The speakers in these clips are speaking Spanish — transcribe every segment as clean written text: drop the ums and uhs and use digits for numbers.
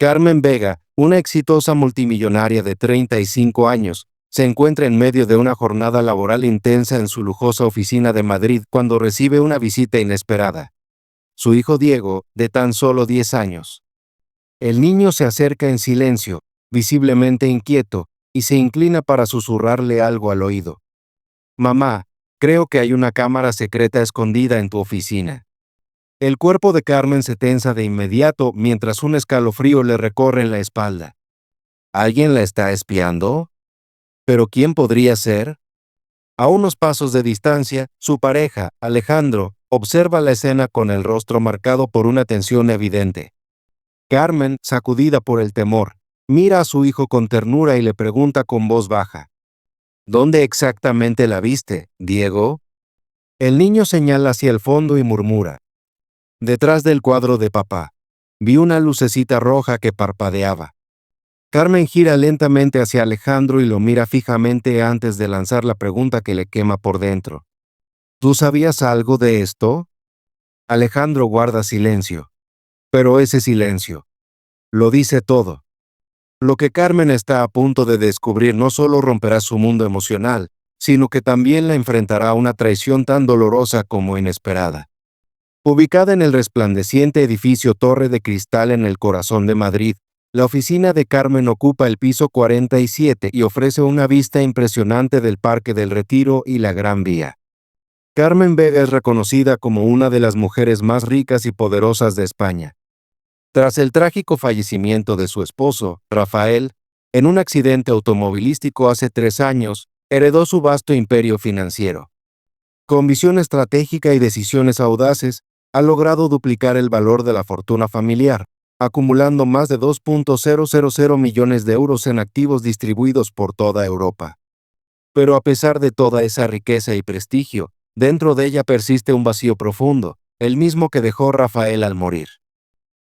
Carmen Vega, una exitosa multimillonaria de 35 años, se encuentra en medio de una jornada laboral intensa en su lujosa oficina de Madrid cuando recibe una visita inesperada. Su hijo Diego, de tan solo 10 años. El niño se acerca en silencio, visiblemente inquieto, y se inclina para susurrarle algo al oído. Mamá, creo que hay una cámara secreta escondida en tu oficina. El cuerpo de Carmen se tensa de inmediato mientras un escalofrío le recorre la espalda. ¿Alguien la está espiando? ¿Pero quién podría ser? A unos pasos de distancia, su pareja, Alejandro, observa la escena con el rostro marcado por una tensión evidente. Carmen, sacudida por el temor, mira a su hijo con ternura y le pregunta con voz baja. ¿Dónde exactamente la viste, Diego? El niño señala hacia el fondo y murmura. Detrás del cuadro de papá. Vi una lucecita roja que parpadeaba. Carmen gira lentamente hacia Alejandro y lo mira fijamente antes de lanzar la pregunta que le quema por dentro. ¿Tú sabías algo de esto? Alejandro guarda silencio. Pero ese silencio lo dice todo. Lo que Carmen está a punto de descubrir no solo romperá su mundo emocional, sino que también la enfrentará a una traición tan dolorosa como inesperada. Ubicada en el resplandeciente edificio Torre de Cristal en el corazón de Madrid, la oficina de Carmen ocupa el piso 47 y ofrece una vista impresionante del Parque del Retiro y la Gran Vía. Carmen Vega es reconocida como una de las mujeres más ricas y poderosas de España. Tras el trágico fallecimiento de su esposo, Rafael, en un accidente automovilístico hace 3 años, heredó su vasto imperio financiero. Con visión estratégica y decisiones audaces, ha logrado duplicar el valor de la fortuna familiar, acumulando más de 2.000 millones de euros en activos distribuidos por toda Europa. Pero a pesar de toda esa riqueza y prestigio, dentro de ella persiste un vacío profundo, el mismo que dejó Rafael al morir.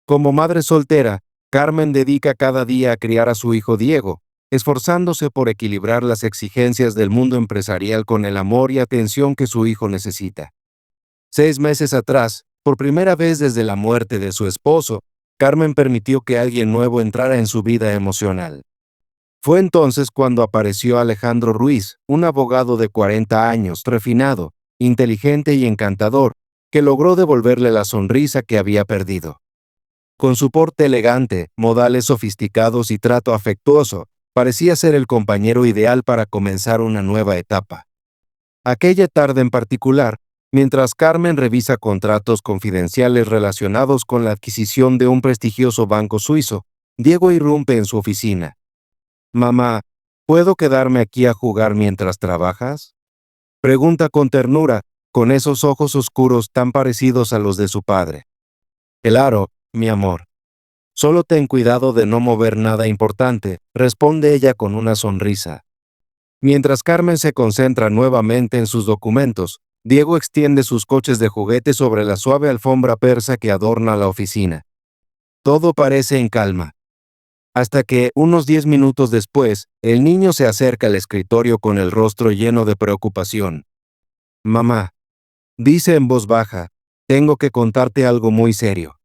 Como madre soltera, Carmen dedica cada día a criar a su hijo Diego, esforzándose por equilibrar las exigencias del mundo empresarial con el amor y atención que su hijo necesita. 6 meses atrás, por primera vez desde la muerte de su esposo, Carmen permitió que alguien nuevo entrara en su vida emocional. Fue entonces cuando apareció Alejandro Ruiz, un abogado de 40 años, refinado, inteligente y encantador, que logró devolverle la sonrisa que había perdido. Con su porte elegante, modales sofisticados y trato afectuoso, parecía ser el compañero ideal para comenzar una nueva etapa. Aquella tarde en particular, mientras Carmen revisa contratos confidenciales relacionados con la adquisición de un prestigioso banco suizo, Diego irrumpe en su oficina. «Mamá, ¿puedo quedarme aquí a jugar mientras trabajas?», pregunta con ternura, con esos ojos oscuros tan parecidos a los de su padre. «Claro, mi amor. Solo ten cuidado de no mover nada importante», responde ella con una sonrisa. Mientras Carmen se concentra nuevamente en sus documentos, Diego extiende sus coches de juguete sobre la suave alfombra persa que adorna la oficina. Todo parece en calma. Hasta que, unos 10 minutos después, el niño se acerca al escritorio con el rostro lleno de preocupación. «Mamá», dice en voz baja, «tengo que contarte algo muy serio».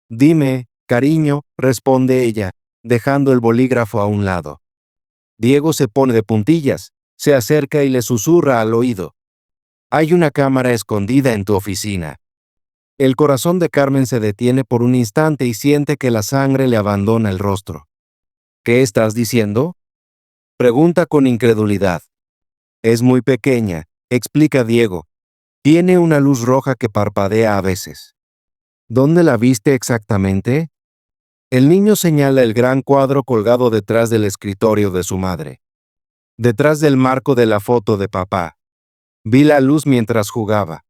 «Dime, cariño», responde ella, dejando el bolígrafo a un lado. Diego se pone de puntillas, se acerca y le susurra al oído. «Hay una cámara escondida en tu oficina». El corazón de Carmen se detiene por un instante y siente que la sangre le abandona el rostro. «¿Qué estás diciendo?», pregunta con incredulidad. «Es muy pequeña», explica Diego. «Tiene una luz roja que parpadea a veces». «¿Dónde la viste exactamente?». El niño señala el gran cuadro colgado detrás del escritorio de su madre. «Detrás del marco de la foto de papá. Vi la luz mientras jugaba».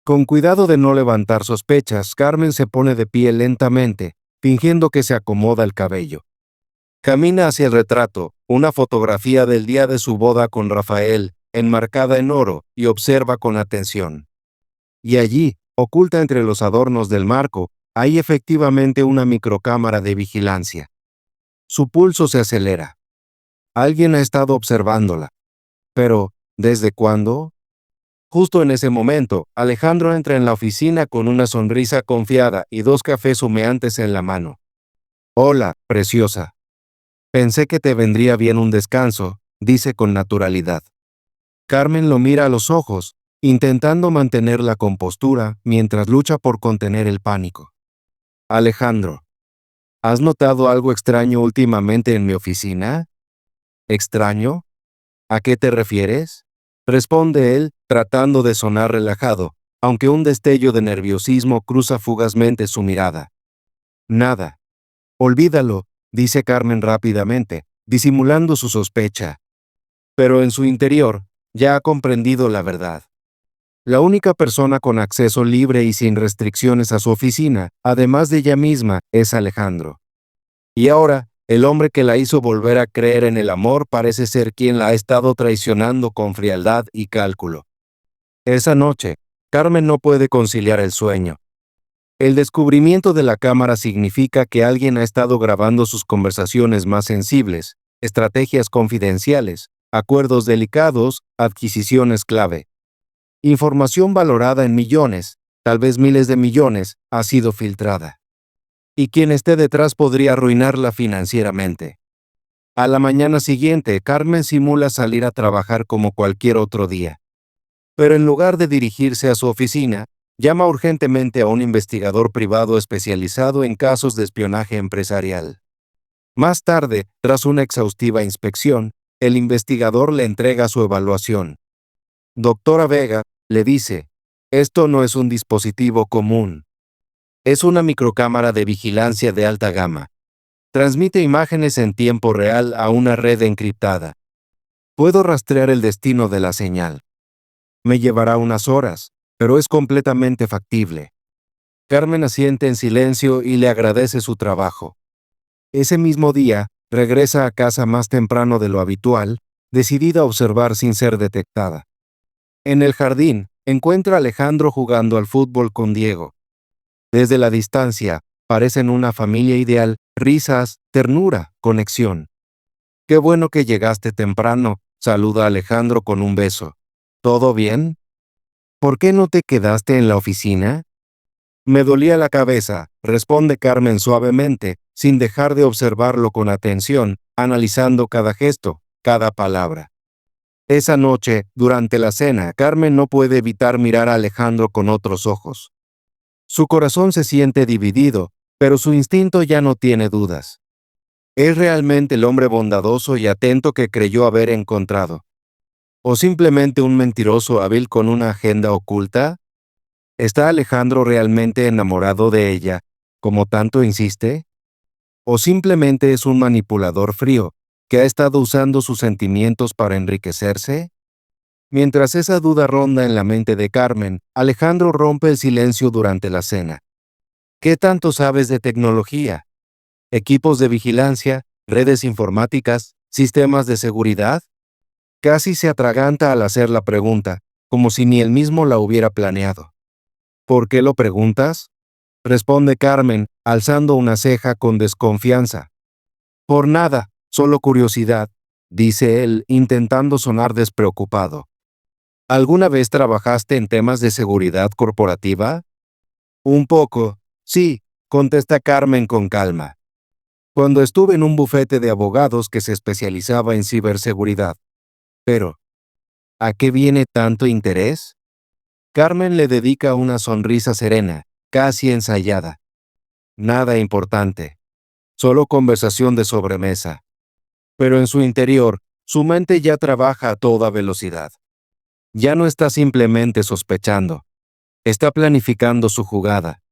Con cuidado de no levantar sospechas, Carmen se pone de pie lentamente, fingiendo que se acomoda el cabello. Camina hacia el retrato, una fotografía del día de su boda con Rafael, enmarcada en oro, y observa con atención. Y allí, oculta entre los adornos del marco, hay efectivamente una microcámara de vigilancia. Su pulso se acelera. Alguien ha estado observándola. Pero, ¿desde cuándo? Justo en ese momento, Alejandro entra en la oficina con una sonrisa confiada y 2 cafés humeantes en la mano. Hola, preciosa. Pensé que te vendría bien un descanso, dice con naturalidad. Carmen lo mira a los ojos, intentando mantener la compostura mientras lucha por contener el pánico. Alejandro, ¿has notado algo extraño últimamente en mi oficina? ¿Extraño? ¿A qué te refieres? Responde él, tratando de sonar relajado, aunque un destello de nerviosismo cruza fugazmente su mirada. Nada. Olvídalo, dice Carmen rápidamente, disimulando su sospecha. Pero en su interior, ya ha comprendido la verdad. La única persona con acceso libre y sin restricciones a su oficina, además de ella misma, es Alejandro. Y ahora, el hombre que la hizo volver a creer en el amor parece ser quien la ha estado traicionando con frialdad y cálculo. Esa noche, Carmen no puede conciliar el sueño. El descubrimiento de la cámara significa que alguien ha estado grabando sus conversaciones más sensibles, estrategias confidenciales, acuerdos delicados, adquisiciones clave. Información valorada en millones, tal vez miles de millones, ha sido filtrada. Y quien esté detrás podría arruinarla financieramente. A la mañana siguiente, Carmen simula salir a trabajar como cualquier otro día. Pero en lugar de dirigirse a su oficina, llama urgentemente a un investigador privado especializado en casos de espionaje empresarial. Más tarde, tras una exhaustiva inspección, el investigador le entrega su evaluación. Doctora Vega, le dice, esto no es un dispositivo común. Es una microcámara de vigilancia de alta gama. Transmite imágenes en tiempo real a una red encriptada. Puedo rastrear el destino de la señal. Me llevará unas horas, pero es completamente factible. Carmen asiente en silencio y le agradece su trabajo. Ese mismo día, regresa a casa más temprano de lo habitual, decidida a observar sin ser detectada. En el jardín, encuentra a Alejandro jugando al fútbol con Diego. Desde la distancia, parecen una familia ideal, risas, ternura, conexión. Qué bueno que llegaste temprano, saluda a Alejandro con un beso. ¿Todo bien? ¿Por qué no te quedaste en la oficina? Me dolía la cabeza, responde Carmen suavemente, sin dejar de observarlo con atención, analizando cada gesto, cada palabra. Esa noche, durante la cena, Carmen no puede evitar mirar a Alejandro con otros ojos. Su corazón se siente dividido, pero su instinto ya no tiene dudas. ¿Es realmente el hombre bondadoso y atento que creyó haber encontrado? ¿O simplemente un mentiroso hábil con una agenda oculta? ¿Está Alejandro realmente enamorado de ella, como tanto insiste? ¿O simplemente es un manipulador frío, que ha estado usando sus sentimientos para enriquecerse? Mientras esa duda ronda en la mente de Carmen, Alejandro rompe el silencio durante la cena. ¿Qué tanto sabes de tecnología? ¿Equipos de vigilancia, redes informáticas, sistemas de seguridad? Casi se atraganta al hacer la pregunta, como si ni él mismo la hubiera planeado. ¿Por qué lo preguntas? Responde Carmen, alzando una ceja con desconfianza. Por nada, solo curiosidad, dice él, intentando sonar despreocupado. ¿Alguna vez trabajaste en temas de seguridad corporativa? Un poco, sí, contesta Carmen con calma. Cuando estuve en un bufete de abogados que se especializaba en ciberseguridad. Pero, ¿a qué viene tanto interés? Carmen le dedica una sonrisa serena, casi ensayada. Nada importante. Solo conversación de sobremesa. Pero en su interior, su mente ya trabaja a toda velocidad. Ya no está simplemente sospechando. Está planificando su jugada.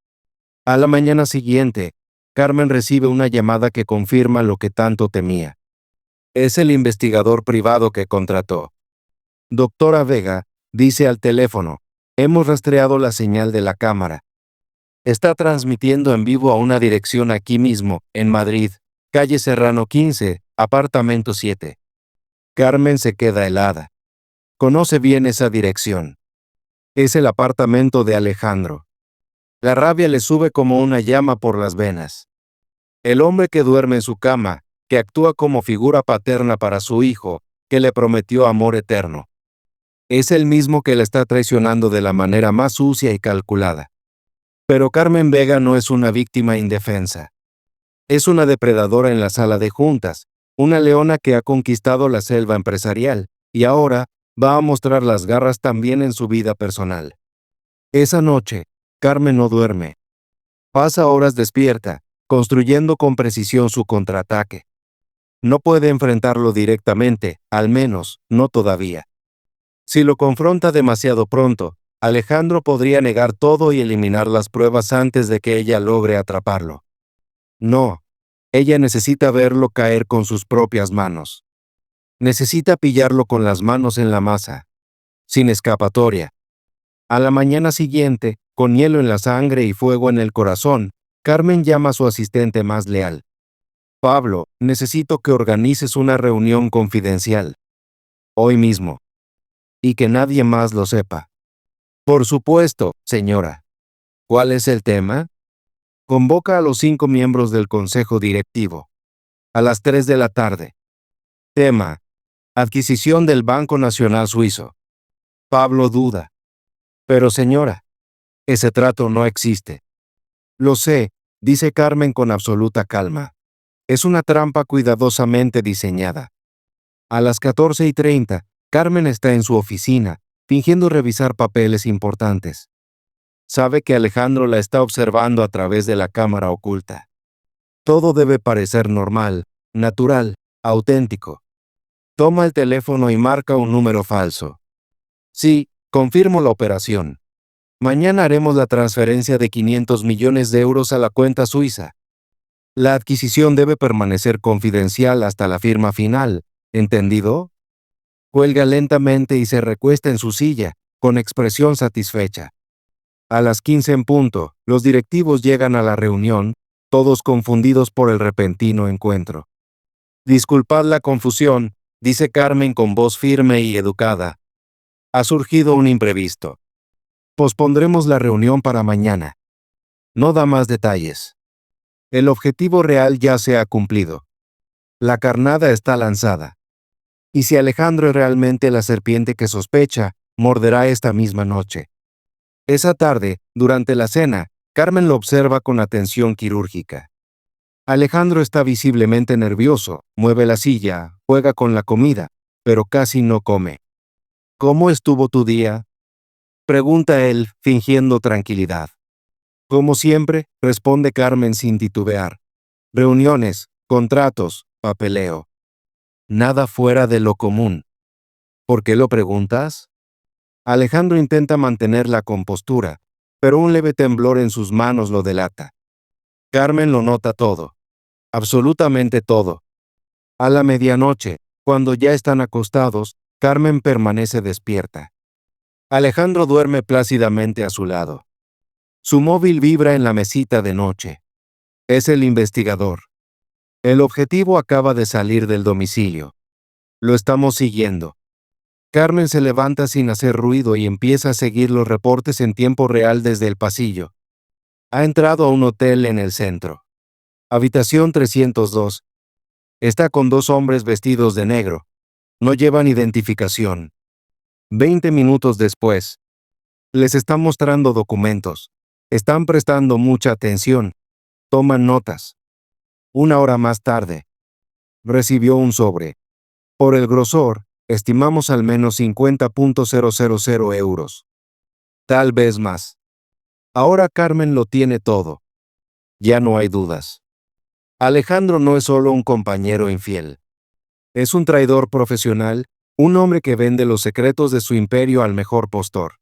A la mañana siguiente, Carmen recibe una llamada que confirma lo que tanto temía. Es el investigador privado que contrató. Doctora Vega, dice al teléfono, hemos rastreado la señal de la cámara. Está transmitiendo en vivo a una dirección aquí mismo, en Madrid, calle Serrano 15, apartamento 7. Carmen se queda helada. Conoce bien esa dirección. Es el apartamento de Alejandro. La rabia le sube como una llama por las venas. El hombre que duerme en su cama, que actúa como figura paterna para su hijo, que le prometió amor eterno. Es el mismo que la está traicionando de la manera más sucia y calculada. Pero Carmen Vega no es una víctima indefensa. Es una depredadora en la sala de juntas, una leona que ha conquistado la selva empresarial, y ahora va a mostrar las garras también en su vida personal. Esa noche, Carmen no duerme. Pasa horas despierta, construyendo con precisión su contraataque. No puede enfrentarlo directamente, al menos, no todavía. Si lo confronta demasiado pronto, Alejandro podría negar todo y eliminar las pruebas antes de que ella logre atraparlo. No, ella necesita verlo caer con sus propias manos. Necesita pillarlo con las manos en la masa, sin escapatoria. A la mañana siguiente, con hielo en la sangre y fuego en el corazón, Carmen llama a su asistente más leal. Pablo, necesito que organices una reunión confidencial. Hoy mismo. Y que nadie más lo sepa. Por supuesto, señora. ¿Cuál es el tema? Convoca a los 5 miembros del Consejo Directivo. A las 3 de la tarde. Tema: adquisición del Banco Nacional Suizo. Pablo duda. Pero señora, ese trato no existe. Lo sé, dice Carmen con absoluta calma. Es una trampa cuidadosamente diseñada. A las 14:30, Carmen está en su oficina, fingiendo revisar papeles importantes. Sabe que Alejandro la está observando a través de la cámara oculta. Todo debe parecer normal, natural, auténtico. Toma el teléfono y marca un número falso. Sí, confirmo la operación. Mañana haremos la transferencia de 500 millones de euros a la cuenta suiza. La adquisición debe permanecer confidencial hasta la firma final, ¿entendido? Cuelga lentamente y se recuesta en su silla, con expresión satisfecha. A las 15 en punto, los directivos llegan a la reunión, todos confundidos por el repentino encuentro. Disculpad la confusión, dice Carmen con voz firme y educada. Ha surgido un imprevisto. Pospondremos la reunión para mañana. No da más detalles. El objetivo real ya se ha cumplido. La carnada está lanzada. Y si Alejandro es realmente la serpiente que sospecha, morderá esta misma noche. Esa tarde, durante la cena, Carmen lo observa con atención quirúrgica. Alejandro está visiblemente nervioso, mueve la silla, juega con la comida, pero casi no come. ¿Cómo estuvo tu día? Pregunta él, fingiendo tranquilidad. Como siempre, responde Carmen sin titubear. Reuniones, contratos, papeleo. Nada fuera de lo común. ¿Por qué lo preguntas? Alejandro intenta mantener la compostura, pero un leve temblor en sus manos lo delata. Carmen lo nota todo. Absolutamente todo. A la medianoche, cuando ya están acostados, Carmen permanece despierta. Alejandro duerme plácidamente a su lado. Su móvil vibra en la mesita de noche. Es el investigador. El objetivo acaba de salir del domicilio. Lo estamos siguiendo. Carmen se levanta sin hacer ruido y empieza a seguir los reportes en tiempo real desde el pasillo. Ha entrado a un hotel en el centro. Habitación 302. Está con 2 hombres vestidos de negro. No llevan identificación. 20 minutos después. Les está mostrando documentos. Están prestando mucha atención. Toman notas. 1 hora más tarde. Recibió un sobre. Por el grosor, estimamos al menos 50.000 euros. Tal vez más. Ahora Carmen lo tiene todo. Ya no hay dudas. Alejandro no es solo un compañero infiel. Es un traidor profesional, un hombre que vende los secretos de su imperio al mejor postor.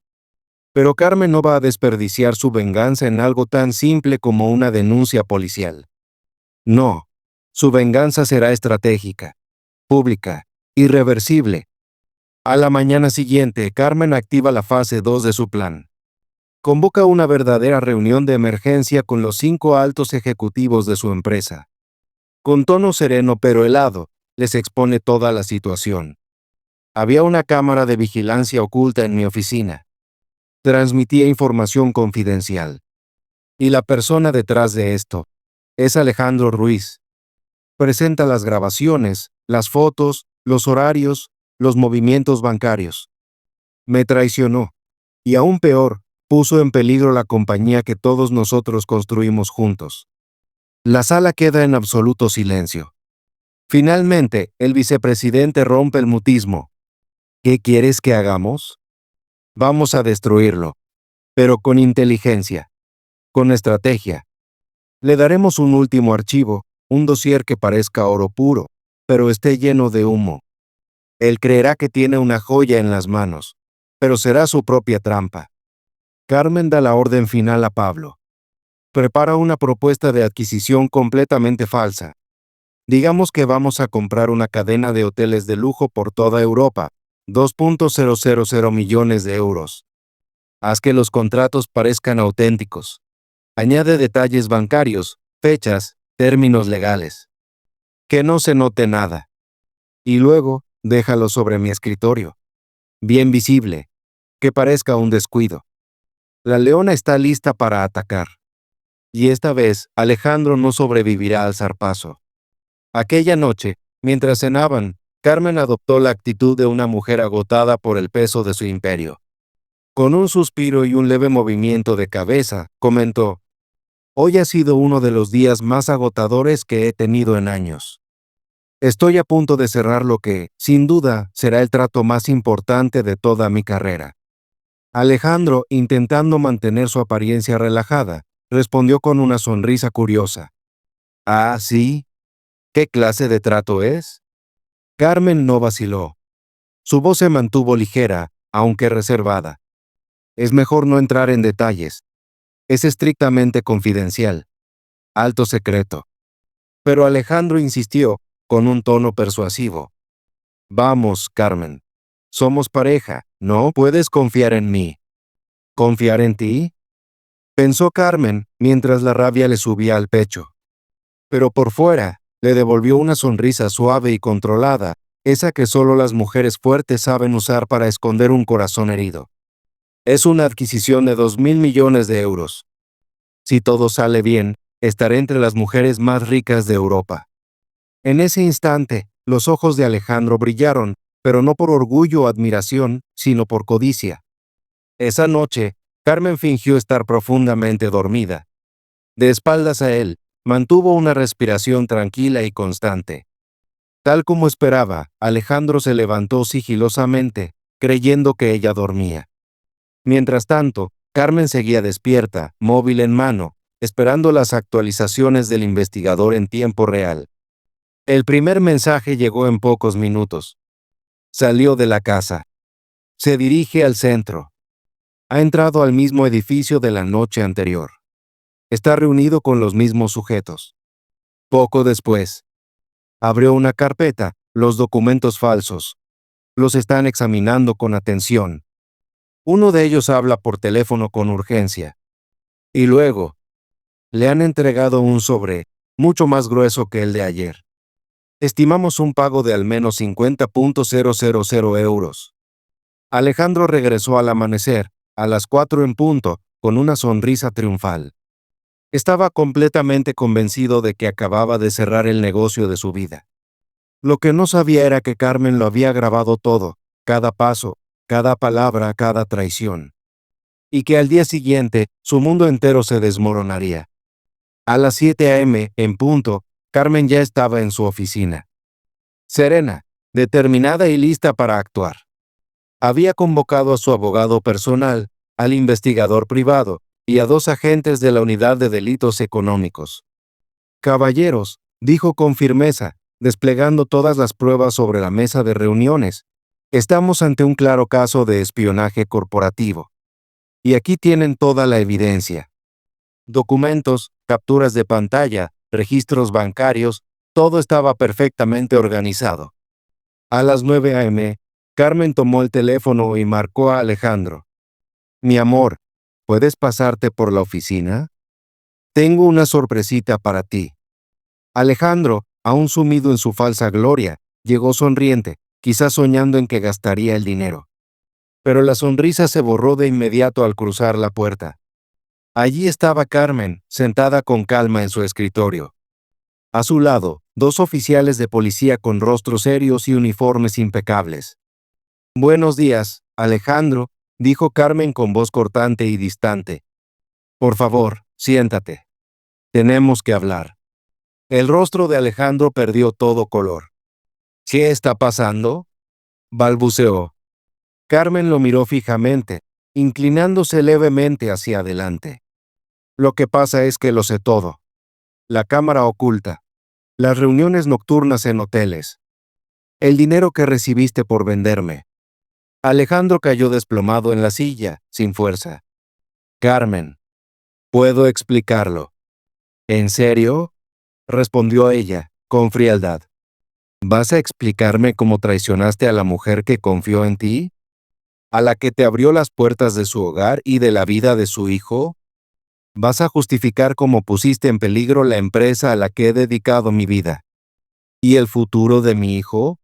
Pero Carmen no va a desperdiciar su venganza en algo tan simple como una denuncia policial. No, su venganza será estratégica, pública, irreversible. A la mañana siguiente, Carmen activa la fase 2 de su plan. Convoca una verdadera reunión de emergencia con los 5 altos ejecutivos de su empresa. Con tono sereno pero helado, les expone toda la situación. Había una cámara de vigilancia oculta en mi oficina. Transmitía información confidencial. Y la persona detrás de esto es Alejandro Ruiz. Presenta las grabaciones, las fotos, los horarios, los movimientos bancarios. Me traicionó. Y aún peor, puso en peligro la compañía que todos nosotros construimos juntos. La sala queda en absoluto silencio. Finalmente, el vicepresidente rompe el mutismo. ¿Qué quieres que hagamos? Vamos a destruirlo, pero con inteligencia, con estrategia. Le daremos un último archivo, un dossier que parezca oro puro, pero esté lleno de humo. Él creerá que tiene una joya en las manos, pero será su propia trampa. Carmen da la orden final a Pablo. Prepara una propuesta de adquisición completamente falsa. Digamos que vamos a comprar una cadena de hoteles de lujo por toda Europa, 2.000 millones de euros. Haz que los contratos parezcan auténticos. Añade detalles bancarios, fechas, términos legales. Que no se note nada. Y luego, déjalo sobre mi escritorio. Bien visible. Que parezca un descuido. La leona está lista para atacar. Y esta vez, Alejandro no sobrevivirá al zarpazo. Aquella noche, mientras cenaban, Carmen adoptó la actitud de una mujer agotada por el peso de su imperio. Con un suspiro y un leve movimiento de cabeza, comentó: «Hoy ha sido uno de los días más agotadores que he tenido en años. Estoy a punto de cerrar lo que, sin duda, será el trato más importante de toda mi carrera». Alejandro, intentando mantener su apariencia relajada, respondió con una sonrisa curiosa: «Ah, sí. ¿Qué clase de trato es?». Carmen no vaciló. Su voz se mantuvo ligera, aunque reservada. «Es mejor no entrar en detalles. Es estrictamente confidencial. Alto secreto». Pero Alejandro insistió, con un tono persuasivo: «Vamos, Carmen. Somos pareja, ¿no? Puedes confiar en mí». «¿Confiar en ti?», pensó Carmen, mientras la rabia le subía al pecho. Pero por fuera, le devolvió una sonrisa suave y controlada, esa que solo las mujeres fuertes saben usar para esconder un corazón herido. «Es una adquisición de 2.000 millones de euros. Si todo sale bien, estaré entre las mujeres más ricas de Europa». En ese instante, los ojos de Alejandro brillaron, pero no por orgullo o admiración, sino por codicia. Esa noche, Carmen fingió estar profundamente dormida. De espaldas a él, mantuvo una respiración tranquila y constante. Tal como esperaba, Alejandro se levantó sigilosamente, creyendo que ella dormía. Mientras tanto, Carmen seguía despierta, móvil en mano, esperando las actualizaciones del investigador en tiempo real. El primer mensaje llegó en pocos minutos. Salió de la casa. Se dirige al centro. Ha entrado al mismo edificio de la noche anterior. Está reunido con los mismos sujetos. Poco después, abrió una carpeta, los documentos falsos. Los están examinando con atención. Uno de ellos habla por teléfono con urgencia. Y luego, le han entregado un sobre, mucho más grueso que el de ayer. Estimamos un pago de al menos 50.000 euros. Alejandro regresó al amanecer, a las 4 en punto, con una sonrisa triunfal. Estaba completamente convencido de que acababa de cerrar el negocio de su vida. Lo que no sabía era que Carmen lo había grabado todo, cada paso, cada palabra, cada traición. Y que al día siguiente, su mundo entero se desmoronaría. A las 7 a.m., en punto, Carmen ya estaba en su oficina. Serena, determinada y lista para actuar. Había convocado a su abogado personal, al investigador privado y a 2 agentes de la Unidad de Delitos Económicos. «Caballeros», dijo con firmeza, desplegando todas las pruebas sobre la mesa de reuniones, «estamos ante un claro caso de espionaje corporativo. Y aquí tienen toda la evidencia. Documentos, capturas de pantalla, registros bancarios, todo estaba perfectamente organizado». A las 9 a.m., Carmen tomó el teléfono y marcó a Alejandro. «Mi amor, ¿puedes pasarte por la oficina? Tengo una sorpresita para ti». Alejandro, aún sumido en su falsa gloria, llegó sonriente, quizás soñando en que gastaría el dinero. Pero la sonrisa se borró de inmediato al cruzar la puerta. Allí estaba Carmen, sentada con calma en su escritorio. A su lado, 2 oficiales de policía con rostros serios y uniformes impecables. «Buenos días, Alejandro», dijo Carmen con voz cortante y distante. «Por favor, siéntate. Tenemos que hablar». El rostro de Alejandro perdió todo color. ¿Qué está pasando?, balbuceó. Carmen lo miró fijamente, inclinándose levemente hacia adelante. Lo que pasa es que lo sé todo. La cámara oculta. Las reuniones nocturnas en hoteles. El dinero que recibiste por venderme. Alejandro cayó desplomado en la silla, sin fuerza. Carmen. Puedo explicarlo. ¿En serio?, respondió ella, con frialdad. ¿Vas a explicarme cómo traicionaste a la mujer que confió en ti? ¿A la que te abrió las puertas de su hogar y de la vida de su hijo? ¿Vas a justificar cómo pusiste en peligro la empresa a la que he dedicado mi vida? ¿Y el futuro de mi hijo?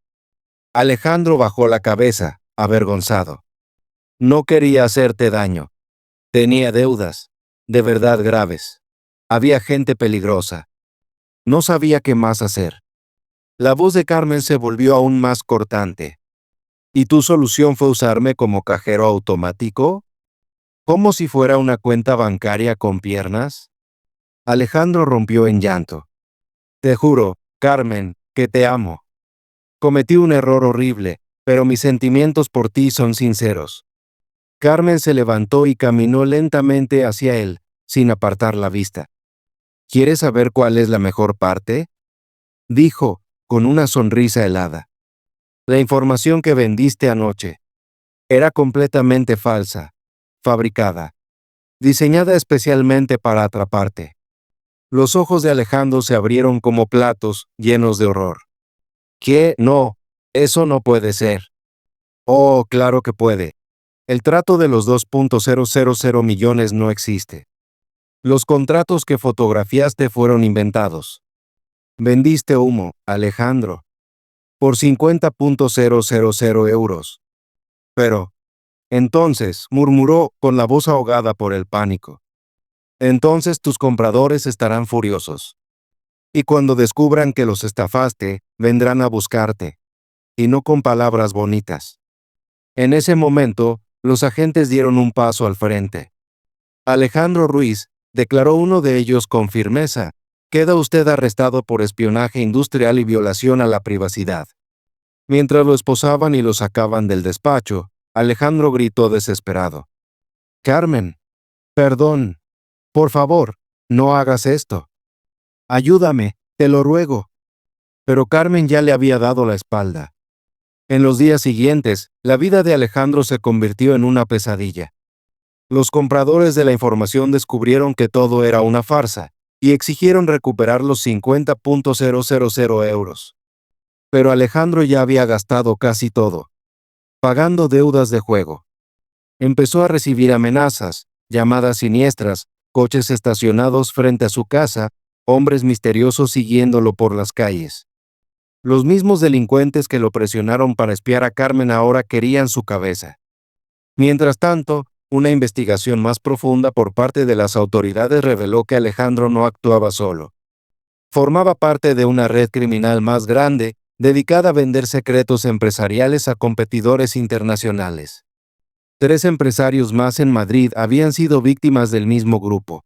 Alejandro bajó la cabeza, avergonzado. No quería hacerte daño. Tenía deudas, de verdad graves. Había gente peligrosa. No sabía qué más hacer. La voz de Carmen se volvió aún más cortante. ¿Y tu solución fue usarme como cajero automático? ¿Como si fuera una cuenta bancaria con piernas? Alejandro rompió en llanto. Te juro, Carmen, que te amo. Cometí un error horrible, pero mis sentimientos por ti son sinceros. Carmen se levantó y caminó lentamente hacia él, sin apartar la vista. ¿Quieres saber cuál es la mejor parte?, dijo, con una sonrisa helada. La información que vendiste anoche era completamente falsa, fabricada, diseñada especialmente para atraparte. Los ojos de Alejandro se abrieron como platos, llenos de horror. ¿Qué? No, eso no puede ser. Oh, claro que puede. El trato de los 2.000 millones no existe. Los contratos que fotografiaste fueron inventados. Vendiste humo, Alejandro, por 50.000 euros. Pero, entonces, murmuró con la voz ahogada por el pánico. Entonces tus compradores estarán furiosos. Y cuando descubran que los estafaste, vendrán a buscarte. Y no con palabras bonitas. En ese momento, los agentes dieron un paso al frente. Alejandro Ruiz, declaró uno de ellos con firmeza, queda usted arrestado por espionaje industrial y violación a la privacidad. Mientras lo esposaban y lo sacaban del despacho, Alejandro gritó desesperado. Carmen, perdón, por favor, no hagas esto. Ayúdame, te lo ruego. Pero Carmen ya le había dado la espalda. En los días siguientes, la vida de Alejandro se convirtió en una pesadilla. Los compradores de la información descubrieron que todo era una farsa, y exigieron recuperar los 50.000 euros. Pero Alejandro ya había gastado casi todo, pagando deudas de juego. Empezó a recibir amenazas, llamadas siniestras, coches estacionados frente a su casa, hombres misteriosos siguiéndolo por las calles. Los mismos delincuentes que lo presionaron para espiar a Carmen ahora querían su cabeza. Mientras tanto, una investigación más profunda por parte de las autoridades reveló que Alejandro no actuaba solo. Formaba parte de una red criminal más grande, dedicada a vender secretos empresariales a competidores internacionales. 3 empresarios más en Madrid habían sido víctimas del mismo grupo.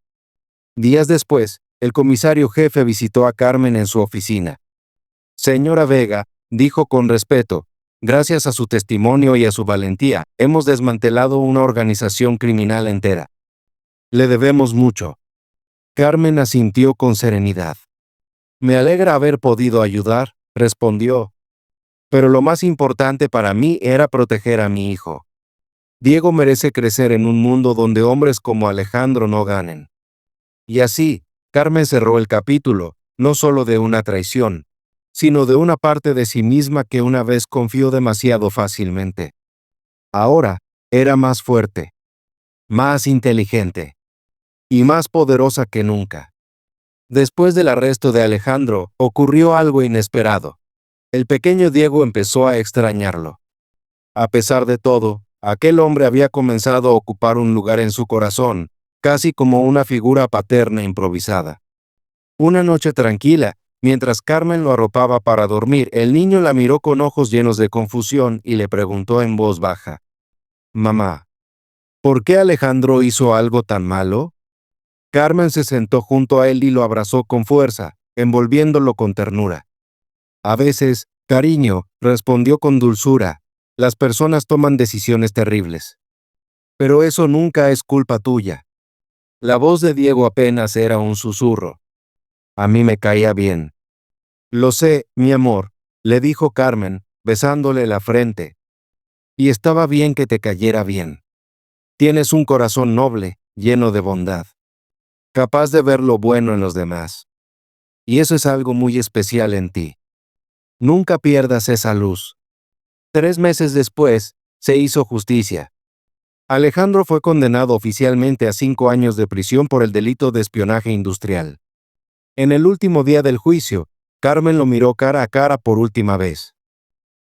Días después, el comisario jefe visitó a Carmen en su oficina. Señora Vega, dijo con respeto, gracias a su testimonio y a su valentía, hemos desmantelado una organización criminal entera. Le debemos mucho. Carmen asintió con serenidad. Me alegra haber podido ayudar, respondió. Pero lo más importante para mí era proteger a mi hijo. Diego merece crecer en un mundo donde hombres como Alejandro no ganen. Y así, Carmen cerró el capítulo, no solo de una traición, sino de una parte de sí misma que una vez confió demasiado fácilmente. Ahora, era más fuerte, más inteligente y más poderosa que nunca. Después del arresto de Alejandro, ocurrió algo inesperado. El pequeño Diego empezó a extrañarlo. A pesar de todo, aquel hombre había comenzado a ocupar un lugar en su corazón, casi como una figura paterna improvisada. Una noche tranquila, mientras Carmen lo arropaba para dormir, el niño la miró con ojos llenos de confusión y le preguntó en voz baja: «Mamá, ¿por qué Alejandro hizo algo tan malo?». Carmen se sentó junto a él y lo abrazó con fuerza, envolviéndolo con ternura. A veces, cariño, respondió con dulzura, las personas toman decisiones terribles. Pero eso nunca es culpa tuya. La voz de Diego apenas era un susurro. A mí me caía bien. Lo sé, mi amor, le dijo Carmen, besándole la frente. Y estaba bien que te cayera bien. Tienes un corazón noble, lleno de bondad, capaz de ver lo bueno en los demás. Y eso es algo muy especial en ti. Nunca pierdas esa luz. 3 meses después, se hizo justicia. Alejandro fue condenado oficialmente a 5 años de prisión por el delito de espionaje industrial. En el último día del juicio, Carmen lo miró cara a cara por última vez.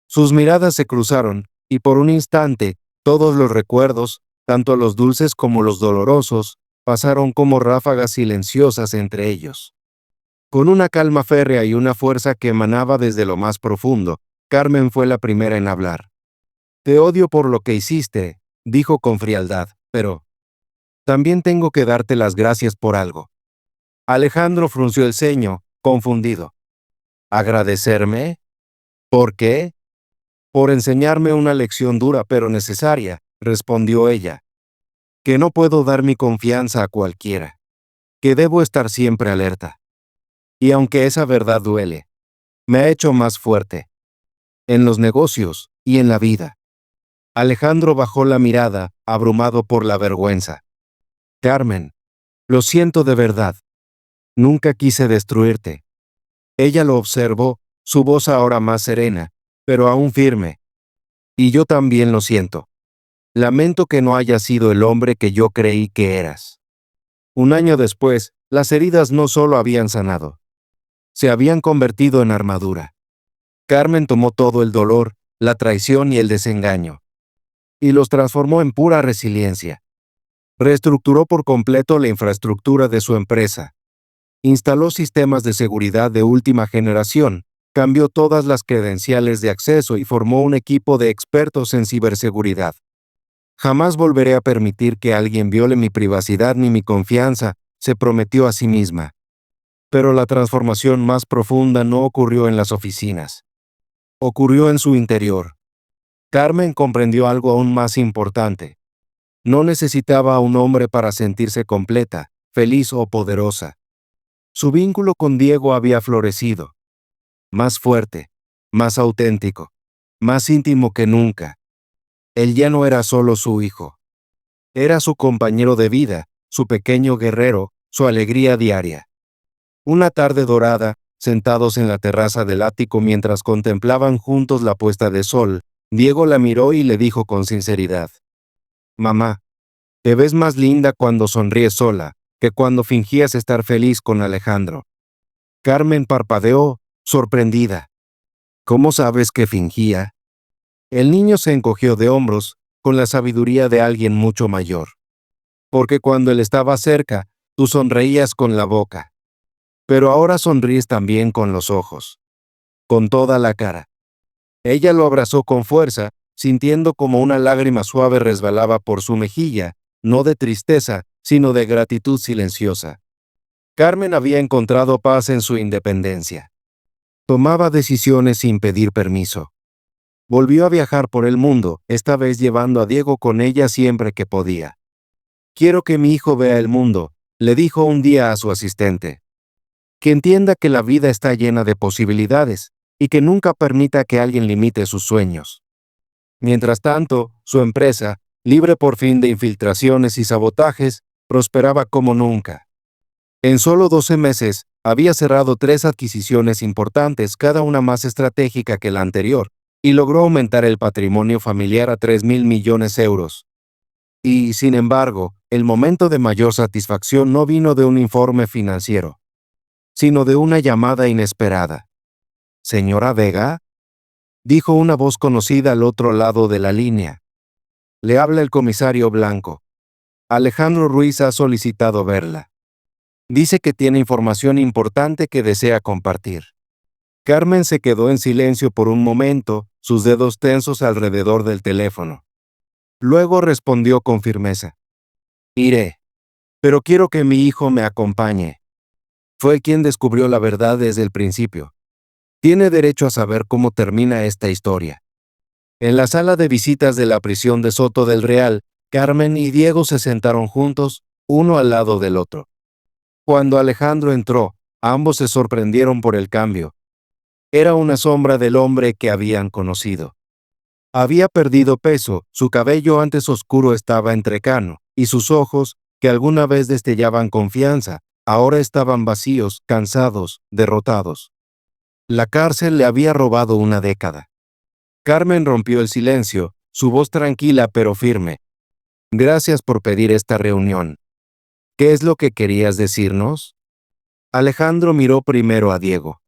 Sus miradas se cruzaron, y por un instante, todos los recuerdos, tanto los dulces como los dolorosos, pasaron como ráfagas silenciosas entre ellos. Con una calma férrea y una fuerza que emanaba desde lo más profundo, Carmen fue la primera en hablar. Te odio por lo que hiciste, dijo con frialdad, pero también tengo que darte las gracias por algo. Alejandro frunció el ceño, confundido. ¿Agradecerme? ¿Por qué? Por enseñarme una lección dura pero necesaria, respondió ella. Que no puedo dar mi confianza a cualquiera. Que debo estar siempre alerta. Y aunque esa verdad duele, me ha hecho más fuerte. En los negocios y en la vida. Alejandro bajó la mirada, abrumado por la vergüenza. Carmen, lo siento de verdad. Nunca quise destruirte. Ella lo observó, su voz ahora más serena, pero aún firme. Y yo también lo siento. Lamento que no hayas sido el hombre que yo creí que eras. 1 año después, las heridas no solo habían sanado. Se habían convertido en armadura. Carmen tomó todo el dolor, la traición y el desengaño. Y los transformó en pura resiliencia. Reestructuró por completo la infraestructura de su empresa. Instaló sistemas de seguridad de última generación, cambió todas las credenciales de acceso y formó un equipo de expertos en ciberseguridad. Jamás volveré a permitir que alguien viole mi privacidad ni mi confianza, se prometió a sí misma. Pero la transformación más profunda no ocurrió en las oficinas. Ocurrió en su interior. Carmen comprendió algo aún más importante. No necesitaba a un hombre para sentirse completa, feliz o poderosa. Su vínculo con Diego había florecido. Más fuerte, más auténtico, más íntimo que nunca. Él ya no era solo su hijo. Era su compañero de vida, su pequeño guerrero, su alegría diaria. Una tarde dorada, sentados en la terraza del ático mientras contemplaban juntos la puesta de sol, Diego la miró y le dijo con sinceridad: Mamá, te ves más linda cuando sonríes sola, que cuando fingías estar feliz con Alejandro. Carmen parpadeó, sorprendida. ¿Cómo sabes que fingía? El niño se encogió de hombros, con la sabiduría de alguien mucho mayor. Porque cuando él estaba cerca, tú sonreías con la boca. Pero ahora sonríes también con los ojos. Con toda la cara. Ella lo abrazó con fuerza, sintiendo como una lágrima suave resbalaba por su mejilla, no de tristeza, sino de gratitud silenciosa. Carmen había encontrado paz en su independencia. Tomaba decisiones sin pedir permiso. Volvió a viajar por el mundo, esta vez llevando a Diego con ella siempre que podía. Quiero que mi hijo vea el mundo, le dijo un día a su asistente. Que entienda que la vida está llena de posibilidades, y que nunca permita que alguien limite sus sueños. Mientras tanto, su empresa, libre por fin de infiltraciones y sabotajes, prosperaba como nunca. En solo 12 meses, había cerrado 3 adquisiciones importantes, cada una más estratégica que la anterior, y logró aumentar el patrimonio familiar a 3.000 millones de euros. Y, sin embargo, el momento de mayor satisfacción no vino de un informe financiero, sino de una llamada inesperada. «¿Señora Vega?», dijo una voz conocida al otro lado de la línea. «Le habla el comisario Blanco. Alejandro Ruiz ha solicitado verla. Dice que tiene información importante que desea compartir». Carmen se quedó en silencio por un momento, sus dedos tensos alrededor del teléfono. Luego respondió con firmeza: «Iré. Pero quiero que mi hijo me acompañe». Fue quien descubrió la verdad desde el principio. Tiene derecho a saber cómo termina esta historia. En la sala de visitas de la prisión de Soto del Real, Carmen y Diego se sentaron juntos, uno al lado del otro. Cuando Alejandro entró, ambos se sorprendieron por el cambio. Era una sombra del hombre que habían conocido. Había perdido peso, su cabello antes oscuro estaba entrecano, y sus ojos, que alguna vez destellaban confianza, ahora estaban vacíos, cansados, derrotados. La cárcel le había robado una década. Carmen rompió el silencio, su voz tranquila pero firme. Gracias por pedir esta reunión. ¿Qué es lo que querías decirnos? Alejandro miró primero a Diego.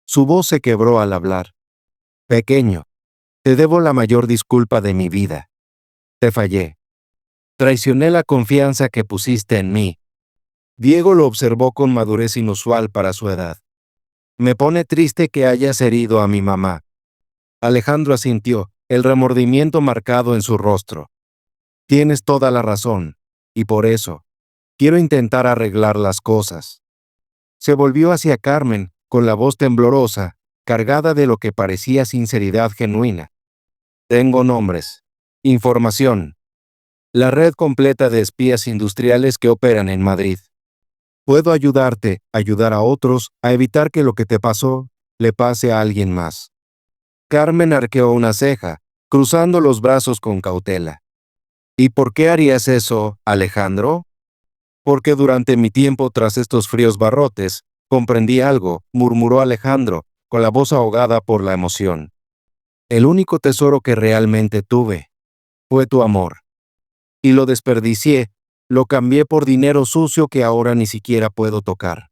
Su voz se quebró al hablar. Pequeño, te debo la mayor disculpa de mi vida. Te fallé. Traicioné la confianza que pusiste en mí. Diego lo observó con madurez inusual para su edad. Me pone triste que hayas herido a mi mamá. Alejandro asintió, el remordimiento marcado en su rostro. Tienes toda la razón, y por eso, quiero intentar arreglar las cosas. Se volvió hacia Carmen, con la voz temblorosa, cargada de lo que parecía sinceridad genuina. Tengo nombres. Información. La red completa de espías industriales que operan en Madrid. Puedo ayudarte, ayudar a otros, a evitar que lo que te pasó le pase a alguien más. Carmen arqueó una ceja, cruzando los brazos con cautela. ¿Y por qué harías eso, Alejandro? Porque durante mi tiempo tras estos fríos barrotes, comprendí algo, murmuró Alejandro, con la voz ahogada por la emoción. El único tesoro que realmente tuve fue tu amor. Y lo desperdicié, lo cambié por dinero sucio que ahora ni siquiera puedo tocar.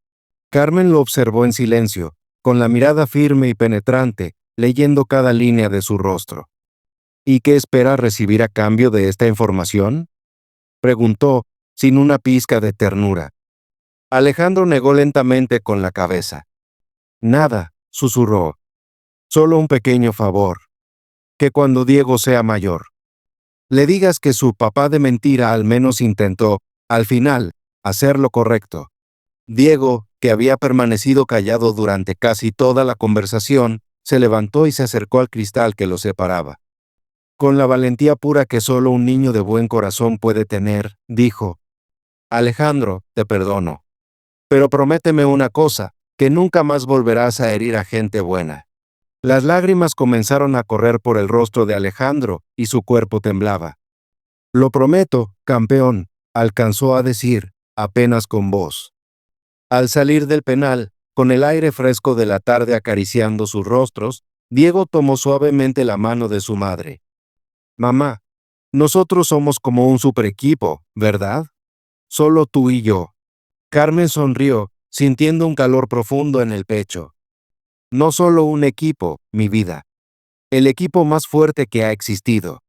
Carmen lo observó en silencio, con la mirada firme y penetrante, leyendo cada línea de su rostro. ¿Y qué espera recibir a cambio de esta información? Preguntó, sin una pizca de ternura. Alejandro negó lentamente con la cabeza. Nada, susurró. Solo un pequeño favor. Que cuando Diego sea mayor, le digas que su papá de mentira al menos intentó, al final, hacer lo correcto. Diego, que había permanecido callado durante casi toda la conversación, se levantó y se acercó al cristal que lo separaba. Con la valentía pura que solo un niño de buen corazón puede tener, dijo: Alejandro, te perdono. Pero prométeme una cosa, que nunca más volverás a herir a gente buena. Las lágrimas comenzaron a correr por el rostro de Alejandro, y su cuerpo temblaba. Lo prometo, campeón, alcanzó a decir, apenas con voz. Al salir del penal, con el aire fresco de la tarde acariciando sus rostros, Diego tomó suavemente la mano de su madre. Mamá, nosotros somos como un super equipo, ¿verdad? Solo tú y yo. Carmen sonrió, sintiendo un calor profundo en el pecho. No solo un equipo, mi vida. El equipo más fuerte que ha existido.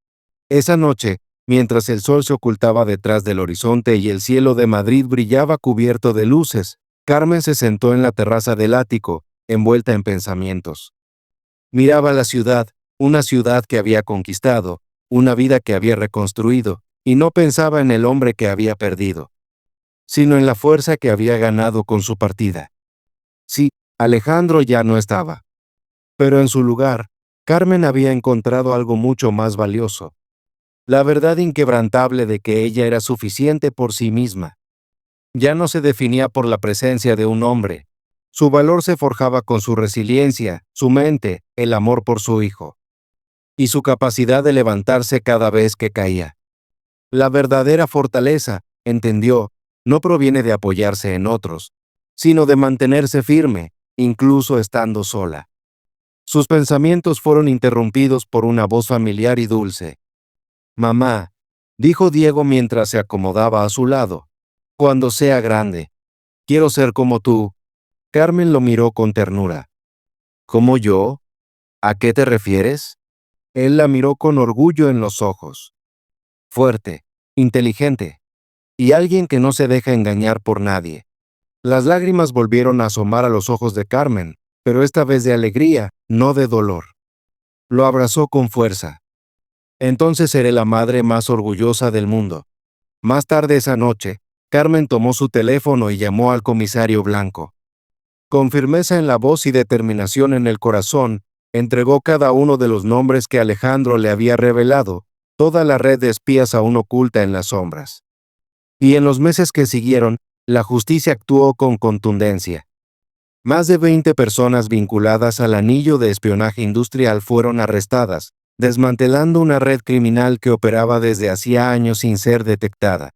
Esa noche, mientras el sol se ocultaba detrás del horizonte y el cielo de Madrid brillaba cubierto de luces, Carmen se sentó en la terraza del ático, envuelta en pensamientos. Miraba la ciudad, una ciudad que había conquistado, una vida que había reconstruido, y no pensaba en el hombre que había perdido, sino en la fuerza que había ganado con su partida. Sí, Alejandro ya no estaba. Pero en su lugar, Carmen había encontrado algo mucho más valioso. La verdad inquebrantable de que ella era suficiente por sí misma. Ya no se definía por la presencia de un hombre. Su valor se forjaba con su resiliencia, su mente, el amor por su hijo. Y su capacidad de levantarse cada vez que caía. La verdadera fortaleza, entendió, no proviene de apoyarse en otros, sino de mantenerse firme, incluso estando sola. Sus pensamientos fueron interrumpidos por una voz familiar y dulce. Mamá, dijo Diego mientras se acomodaba a su lado. Cuando sea grande, quiero ser como tú. Carmen lo miró con ternura. ¿Como yo? ¿A qué te refieres? Él la miró con orgullo en los ojos. Fuerte, inteligente, y alguien que no se deja engañar por nadie. Las lágrimas volvieron a asomar a los ojos de Carmen, pero esta vez de alegría, no de dolor. Lo abrazó con fuerza. Entonces seré la madre más orgullosa del mundo. Más tarde esa noche, Carmen tomó su teléfono y llamó al comisario Blanco. Con firmeza en la voz y determinación en el corazón, entregó cada uno de los nombres que Alejandro le había revelado, toda la red de espías aún oculta en las sombras. Y en los meses que siguieron, la justicia actuó con contundencia. Más de 20 personas vinculadas al anillo de espionaje industrial fueron arrestadas, desmantelando una red criminal que operaba desde hacía años sin ser detectada.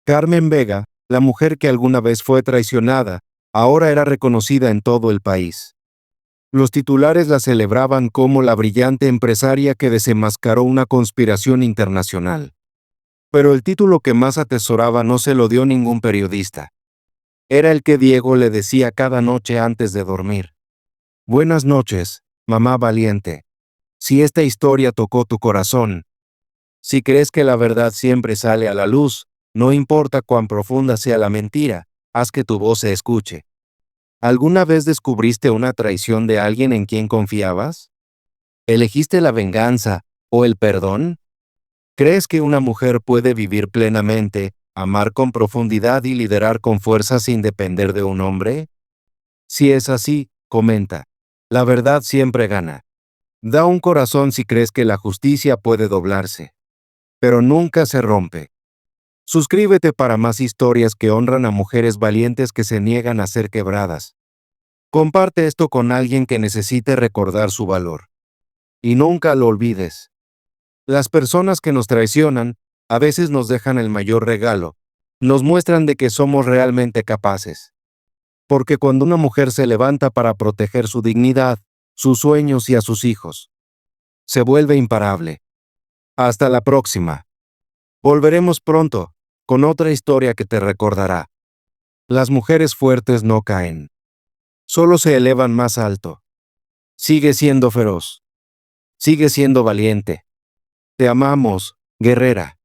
Carmen Vega, la mujer que alguna vez fue traicionada, ahora era reconocida en todo el país. Los titulares la celebraban como la brillante empresaria que desenmascaró una conspiración internacional. Pero el título que más atesoraba no se lo dio ningún periodista. Era el que Diego le decía cada noche antes de dormir. Buenas noches, mamá valiente. Si esta historia tocó tu corazón, si crees que la verdad siempre sale a la luz, no importa cuán profunda sea la mentira, haz que tu voz se escuche. ¿Alguna vez descubriste una traición de alguien en quien confiabas? ¿Elegiste la venganza o el perdón? ¿Crees que una mujer puede vivir plenamente, amar con profundidad y liderar con fuerza sin depender de un hombre? Si es así, comenta. La verdad siempre gana. Da un corazón si crees que la justicia puede doblarse, pero nunca se rompe. Suscríbete para más historias que honran a mujeres valientes que se niegan a ser quebradas. Comparte esto con alguien que necesite recordar su valor. Y nunca lo olvides. Las personas que nos traicionan, a veces nos dejan el mayor regalo. Nos muestran de que somos realmente capaces. Porque cuando una mujer se levanta para proteger su dignidad, sus sueños y a sus hijos, se vuelve imparable. Hasta la próxima. Volveremos pronto, con otra historia que te recordará. Las mujeres fuertes no caen. Solo se elevan más alto. Sigue siendo feroz. Sigue siendo valiente. Te amamos, guerrera.